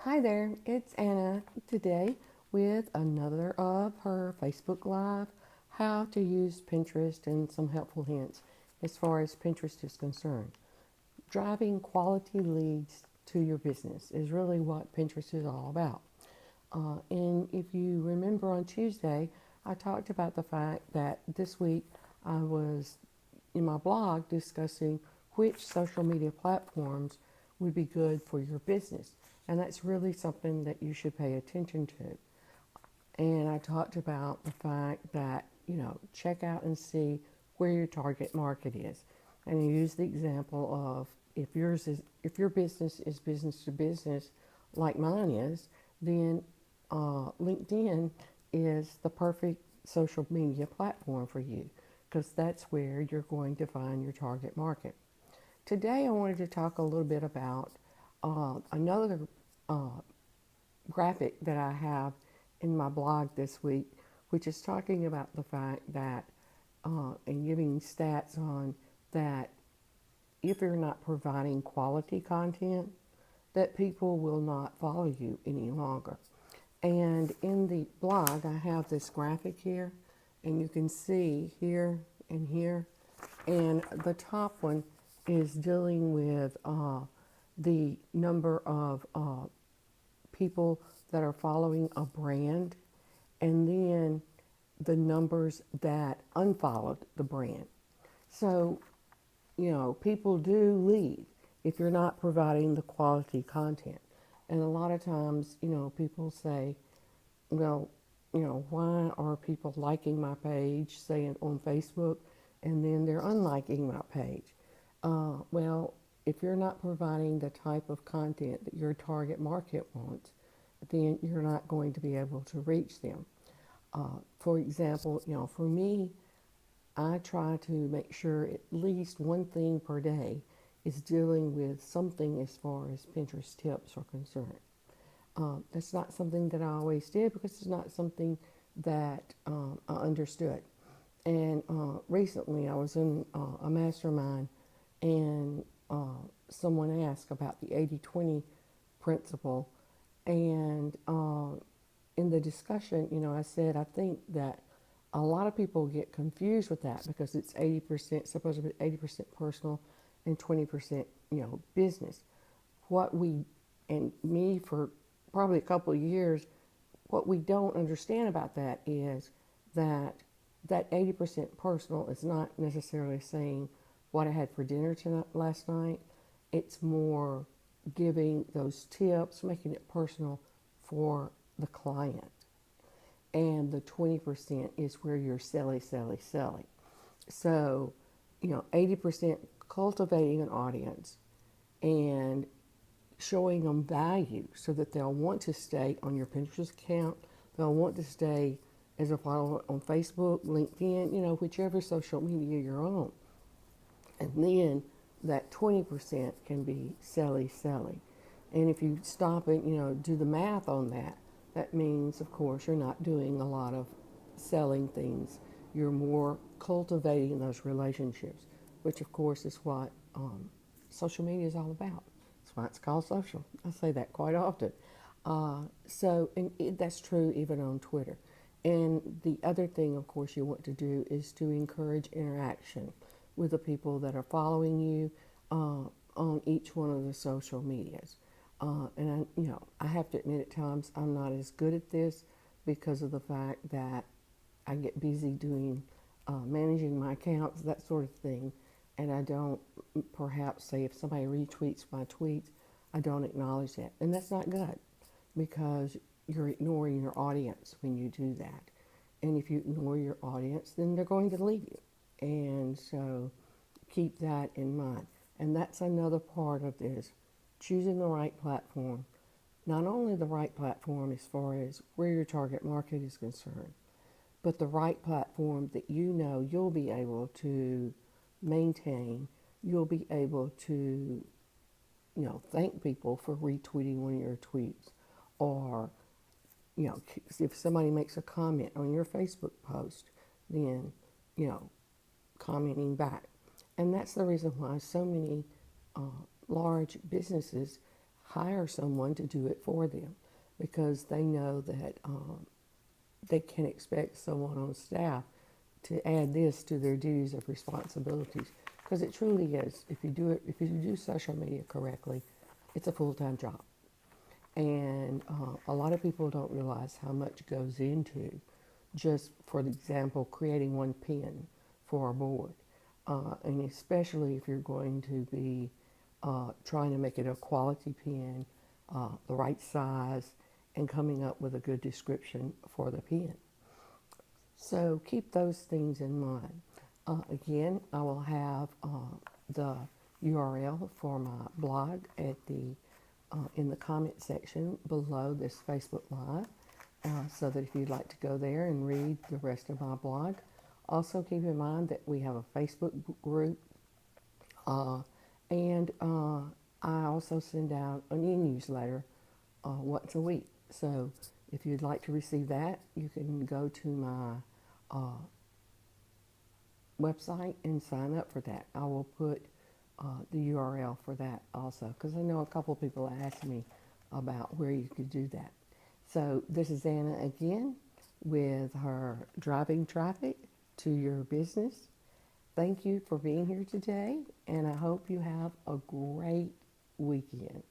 Hi there, it's Anna today with another of her Facebook Live, how to use Pinterest and some helpful hints as far as Pinterest is concerned. Driving quality leads to your business is really what Pinterest is all about. And if you remember on Tuesday, I talked about the fact that this week I was in my blog discussing which social media platforms would be good for your business. And that's really something that you should pay attention to. And I talked about the fact that, check out and see where your target market is. And I used the example of if your business is business to business like mine is, then LinkedIn is the perfect social media platform for you because that's where you're going to find your target market. Today, I wanted to talk a little bit about another uh, graphic that I have in my blog this week, which is talking about the fact that and giving stats on that if you're not providing quality content, that people will not follow you any longer. And in the blog, I have this graphic here, and you can see here and here. And the top one is dealing with the number of people that are following a brand, and then the numbers that unfollowed the brand. So, people do leave if you're not providing the quality content. And a lot of times, people say, well, why are people liking my page, say on Facebook, and then they're unliking my page? Well, if you're not providing the type of content that your target market wants, then you're not going to be able to reach them. For example, for me, I try to make sure at least one thing per day is dealing with something as far as Pinterest tips are concerned. That's not something that I always did because it's not something that I understood. And recently I was in a mastermind and someone asked about the 80-20 principle. And in the discussion, I said, I think that a lot of people get confused with that because it's 80%, supposed to be 80% personal and 20%, business. What we, and me for probably a couple of years, what we don't understand about that is that that 80% personal is not necessarily saying what I had for dinner tonight, last night. It's more giving those tips, making it personal for the client. And the 20% is where you're selling. So, 80% cultivating an audience and showing them value so that they'll want to stay on your Pinterest account. They'll want to stay as a follower on Facebook, LinkedIn, whichever social media you're on. And then that 20% can be selling. And if you stop and, do the math on that, that means, of course, you're not doing a lot of selling things. You're more cultivating those relationships, which, of course, is what social media is all about. That's why it's called social. I say that quite often. That's true even on Twitter. And the other thing, of course, you want to do is to encourage interaction with the people that are following you on each one of the social medias. I have to admit at times I'm not as good at this because of the fact that I get busy doing managing my accounts, that sort of thing, and I don't perhaps say if somebody retweets my tweets, I don't acknowledge that, and that's not good because you're ignoring your audience when you do that. And if you ignore your audience, then they're going to leave you. And so keep that in mind. And that's another part of this, choosing the right platform. Not only the right platform as far as where your target market is concerned, but the right platform that you'll be able to maintain. You'll be able to, thank people for retweeting one of your tweets, or if somebody makes a comment on your Facebook post, then, commenting back. And that's the reason why so many large businesses hire someone to do it for them because they know that they can expect someone on staff to add this to their duties of responsibilities because it truly is. If you do social media correctly, it's a full-time job. And a lot of people don't realize how much goes into just, for example, creating one pin for a board. And especially if you're going to be trying to make it a quality pin, the right size, and coming up with a good description for the pin. So keep those things in mind. Again, I will have the URL for my blog at the in the comment section below this Facebook Live, so that if you'd like to go there and read the rest of my blog. Also keep in mind that we have a Facebook group, and I also send out an e-newsletter once a week. So if you'd like to receive that, you can go to my website and sign up for that. I will put the URL for that also, because I know a couple people asked me about where you could do that. So this is Anna again with her Driving Traffic to Your Business. Thank you for being here today, and I hope you have a great weekend.